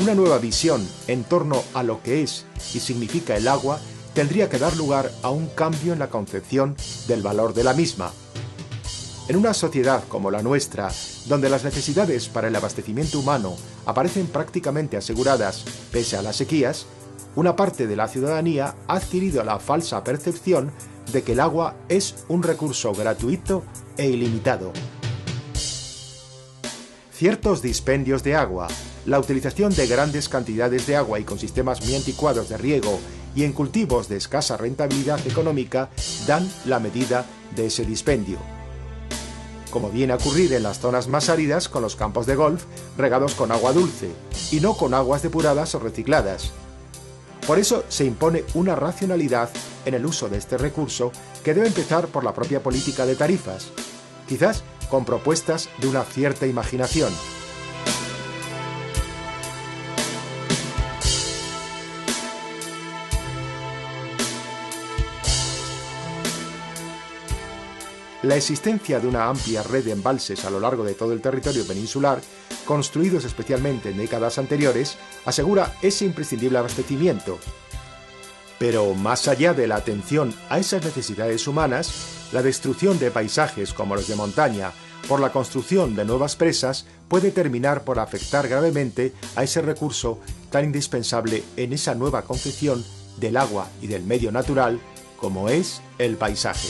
una nueva visión en torno a lo que es y significa el agua tendría que dar lugar a un cambio en la concepción del valor de la misma. En una sociedad como la nuestra, donde las necesidades para el abastecimiento humano aparecen prácticamente aseguradas pese a las sequías, una parte de la ciudadanía ha adquirido la falsa percepción de que el agua es un recurso gratuito e ilimitado. Ciertos dispendios de agua, la utilización de grandes cantidades de agua y con sistemas muy anticuados de riego y en cultivos de escasa rentabilidad económica dan la medida de ese dispendio, como viene a ocurrir en las zonas más áridas con los campos de golf regados con agua dulce y no con aguas depuradas o recicladas. Por eso se impone una racionalidad en el uso de este recurso que debe empezar por la propia política de tarifas, quizás con propuestas de una cierta imaginación. La existencia de una amplia red de embalses a lo largo de todo el territorio peninsular, construidos especialmente en décadas anteriores, asegura ese imprescindible abastecimiento. Pero más allá de la atención a esas necesidades humanas, la destrucción de paisajes como los de montaña por la construcción de nuevas presas puede terminar por afectar gravemente a ese recurso tan indispensable en esa nueva concepción del agua y del medio natural como es el paisaje.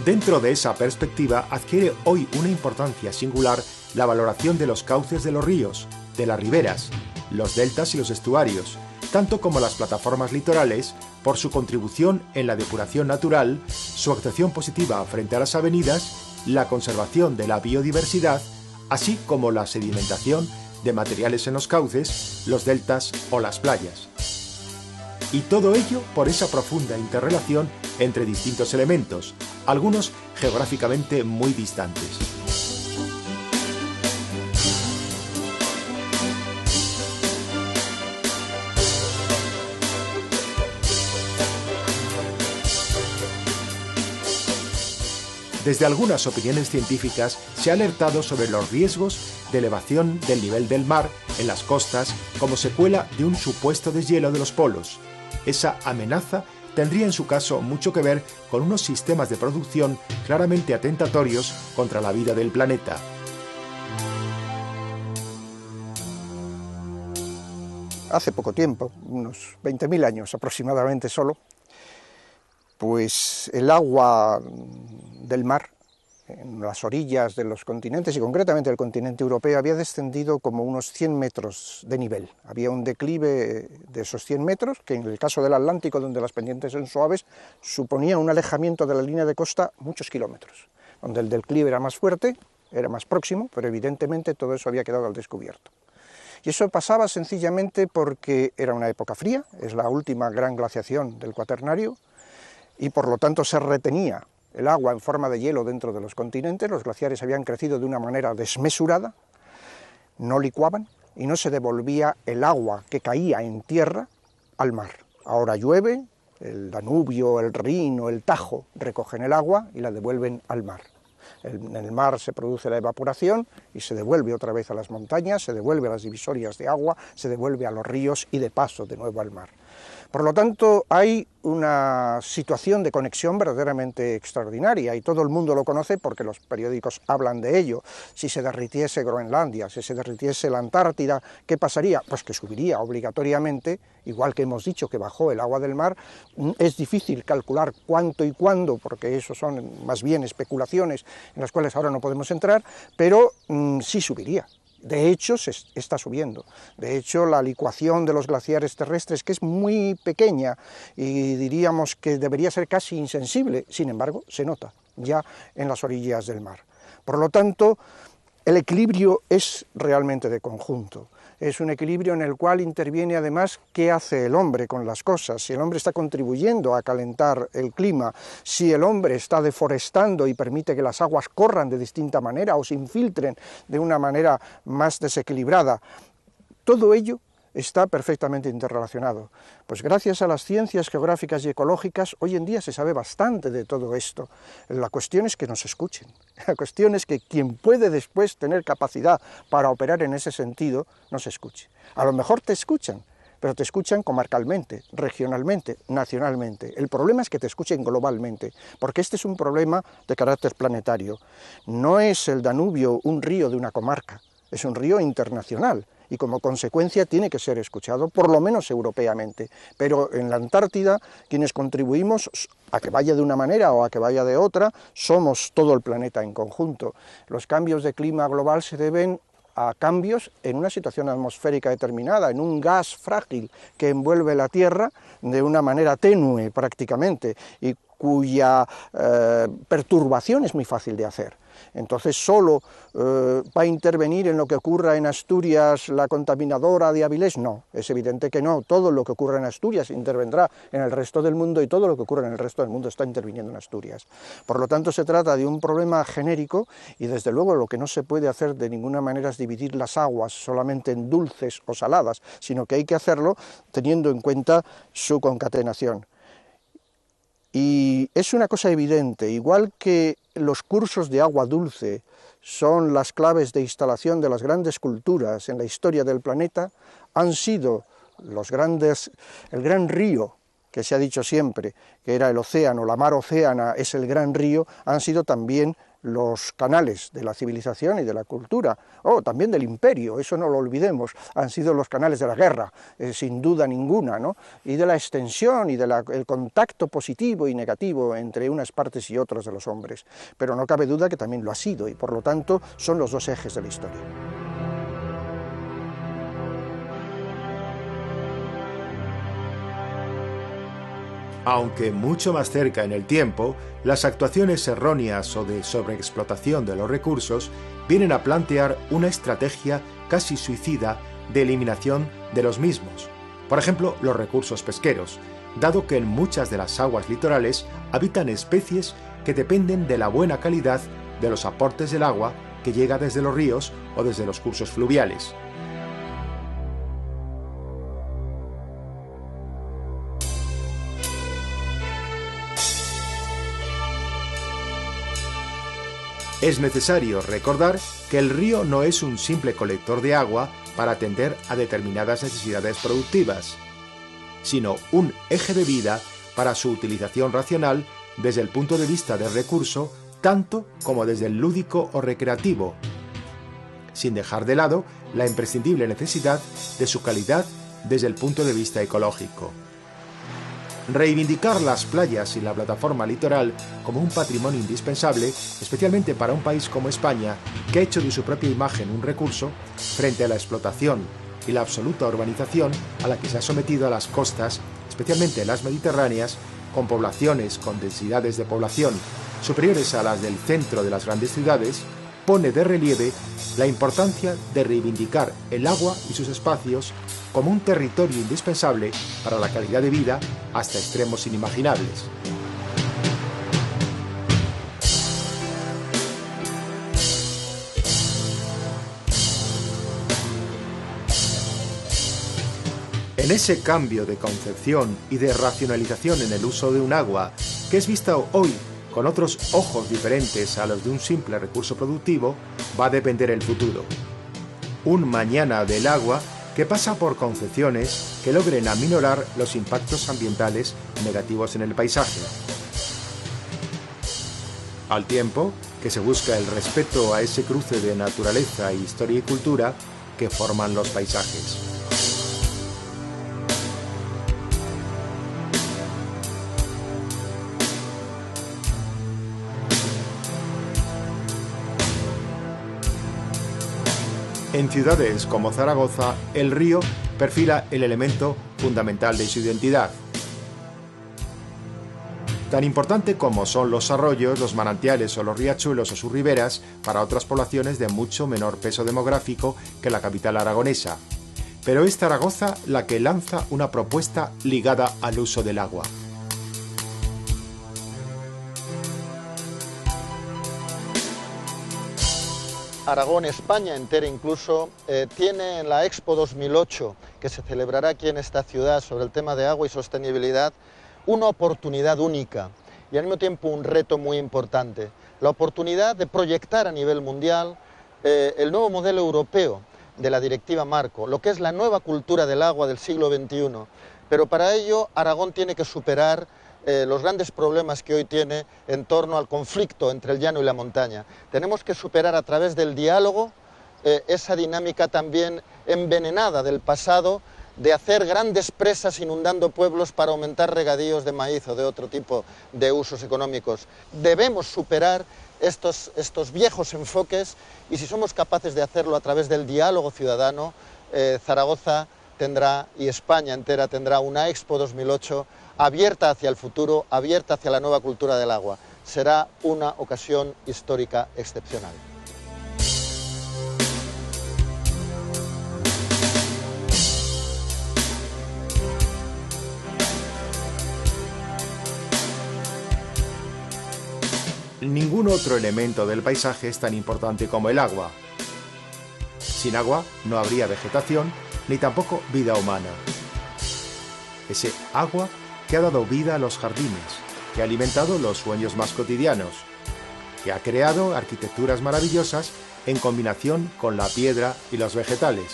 Dentro de esa perspectiva adquiere hoy una importancia singular la valoración de los cauces de los ríos, de las riberas, los deltas y los estuarios, tanto como las plataformas litorales, por su contribución en la depuración natural, su actuación positiva frente a las avenidas, la conservación de la biodiversidad, así como la sedimentación de materiales en los cauces, los deltas o las playas. Y todo ello por esa profunda interrelación entre distintos elementos, algunos geográficamente muy distantes. Desde algunas opiniones científicas se ha alertado sobre los riesgos de elevación del nivel del mar en las costas como secuela de un supuesto deshielo de los polos. Esa amenaza tendría en su caso mucho que ver con unos sistemas de producción claramente atentatorios contra la vida del planeta. Hace poco tiempo, unos 20.000 años aproximadamente solo, pues el agua del mar en las orillas de los continentes, y concretamente el continente europeo, había descendido como unos 100 metros de nivel. Había un declive de esos 100 metros, que en el caso del Atlántico, donde las pendientes son suaves, suponía un alejamiento de la línea de costa muchos kilómetros, donde el declive era más fuerte, era más próximo, pero evidentemente todo eso había quedado al descubierto. Y eso pasaba sencillamente porque era una época fría, es la última gran glaciación del Cuaternario, y por lo tanto se retenía el agua en forma de hielo dentro de los continentes. Los glaciares habían crecido de una manera desmesurada, no licuaban y no se devolvía el agua que caía en tierra al mar. Ahora llueve, el Danubio, el Rin o el Tajo recogen el agua y la devuelven al mar. En el mar se produce la evaporación y se devuelve otra vez a las montañas, se devuelve a las divisorias de agua, se devuelve a los ríos y de paso de nuevo al mar. Por lo tanto, hay una situación de conexión verdaderamente extraordinaria y todo el mundo lo conoce porque los periódicos hablan de ello. Si se derritiese Groenlandia, si se derritiese la Antártida, ¿qué pasaría? Pues que subiría obligatoriamente, igual que hemos dicho que bajó el agua del mar. Es difícil calcular cuánto y cuándo, porque eso son más bien especulaciones en las cuales ahora no podemos entrar, pero sí subiría. De hecho, se está subiendo. De hecho, la licuación de los glaciares terrestres, que es muy pequeña y diríamos que debería ser casi insensible, sin embargo, se nota ya en las orillas del mar. Por lo tanto, el equilibrio es realmente de conjunto. Es un equilibrio en el cual interviene además qué hace el hombre con las cosas, si el hombre está contribuyendo a calentar el clima, si el hombre está deforestando y permite que las aguas corran de distinta manera o se infiltren de una manera más desequilibrada. Todo ello está perfectamente interrelacionado. Pues gracias a las ciencias geográficas y ecológicas, hoy en día se sabe bastante de todo esto. La cuestión es que nos escuchen. La cuestión es que quien puede después tener capacidad para operar en ese sentido, nos escuche. A lo mejor te escuchan, pero te escuchan comarcalmente, regionalmente, nacionalmente. El problema es que te escuchen globalmente, porque este es un problema de carácter planetario. No es el Danubio un río de una comarca, es un río internacional, y como consecuencia tiene que ser escuchado, por lo menos europeamente. Pero en la Antártida, quienes contribuimos a que vaya de una manera o a que vaya de otra, somos todo el planeta en conjunto. Los cambios de clima global se deben a cambios en una situación atmosférica determinada, en un gas frágil que envuelve la Tierra de una manera tenue prácticamente y cuya perturbación es muy fácil de hacer. Entonces solo va a intervenir en lo que ocurra en Asturias la contaminadora de Avilés. No, es evidente que no. Todo lo que ocurra en Asturias intervendrá en el resto del mundo y todo lo que ocurra en el resto del mundo está interviniendo en Asturias. Por lo tanto se trata de un problema genérico y desde luego lo que no se puede hacer de ninguna manera es dividir las aguas solamente en dulces o saladas, sino que hay que hacerlo teniendo en cuenta su concatenación. Y es una cosa evidente, igual que los cursos de agua dulce son las claves de instalación de las grandes culturas en la historia del planeta, han sido el gran río, que se ha dicho siempre, que era el océano, la mar océana es el gran río, han sido también los canales de la civilización y de la cultura, también del imperio, eso no lo olvidemos, han sido los canales de la guerra, sin duda ninguna, ¿no? Y de la extensión y del contacto positivo y negativo entre unas partes y otras de los hombres, pero no cabe duda que también lo ha sido, y por lo tanto son los dos ejes de la historia. Aunque mucho más cerca en el tiempo, las actuaciones erróneas o de sobreexplotación de los recursos vienen a plantear una estrategia casi suicida de eliminación de los mismos. Por ejemplo, los recursos pesqueros, dado que en muchas de las aguas litorales habitan especies que dependen de la buena calidad de los aportes del agua que llega desde los ríos o desde los cursos fluviales. Es necesario recordar que el río no es un simple colector de agua para atender a determinadas necesidades productivas, sino un eje de vida para su utilización racional desde el punto de vista del recurso, tanto como desde el lúdico o recreativo, sin dejar de lado la imprescindible necesidad de su calidad desde el punto de vista ecológico. Reivindicar las playas y la plataforma litoral como un patrimonio indispensable, especialmente para un país como España, que ha hecho de su propia imagen un recurso, frente a la explotación y la absoluta urbanización a la que se ha sometido a las costas, especialmente las mediterráneas, con poblaciones con densidades de población superiores a las del centro de las grandes ciudades, pone de relieve la importancia de reivindicar el agua y sus espacios como un territorio indispensable para la calidad de vida hasta extremos inimaginables. En ese cambio de concepción y de racionalización en el uso de un agua, que es vista hoy con otros ojos diferentes a los de un simple recurso productivo, va a depender el futuro. Un mañana del agua que pasa por concepciones que logren aminorar los impactos ambientales negativos en el paisaje. Al tiempo que se busca el respeto a ese cruce de naturaleza, historia y cultura que forman los paisajes. En ciudades como Zaragoza, el río perfila el elemento fundamental de su identidad. Tan importante como son los arroyos, los manantiales o los riachuelos o sus riberas para otras poblaciones de mucho menor peso demográfico que la capital aragonesa. Pero es Zaragoza la que lanza una propuesta ligada al uso del agua. Aragón, España entera incluso, tiene en la Expo 2008, que se celebrará aquí en esta ciudad sobre el tema de agua y sostenibilidad, una oportunidad única y al mismo tiempo un reto muy importante. La oportunidad de proyectar a nivel mundial el nuevo modelo europeo de la Directiva Marco, lo que es la nueva cultura del agua del siglo XXI. Pero para ello Aragón tiene que superar los grandes problemas que hoy tiene en torno al conflicto entre el llano y la montaña. Tenemos que superar a través del diálogo esa dinámica también envenenada del pasado de hacer grandes presas inundando pueblos para aumentar regadíos de maíz o de otro tipo de usos económicos. Debemos superar estos viejos enfoques y si somos capaces de hacerlo a través del diálogo ciudadano, Zaragoza tendrá y España entera tendrá una Expo 2008 abierta hacia el futuro, abierta hacia la nueva cultura del agua. Será una ocasión histórica excepcional. Ningún otro elemento del paisaje es tan importante como el agua. Sin agua no habría vegetación ni tampoco vida humana. Ese agua que ha dado vida a los jardines, que ha alimentado los sueños más cotidianos, que ha creado arquitecturas maravillosas en combinación con la piedra y los vegetales.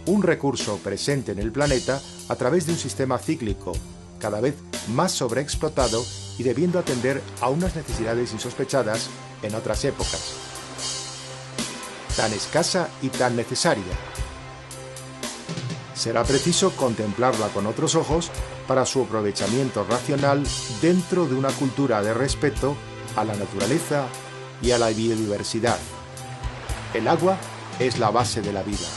Un recurso presente en el planeta a través de un sistema cíclico, cada vez más sobreexplotado y debiendo atender a unas necesidades insospechadas en otras épocas. Tan escasa y tan necesaria. Será preciso contemplarla con otros ojos para su aprovechamiento racional dentro de una cultura de respeto a la naturaleza y a la biodiversidad. El agua es la base de la vida.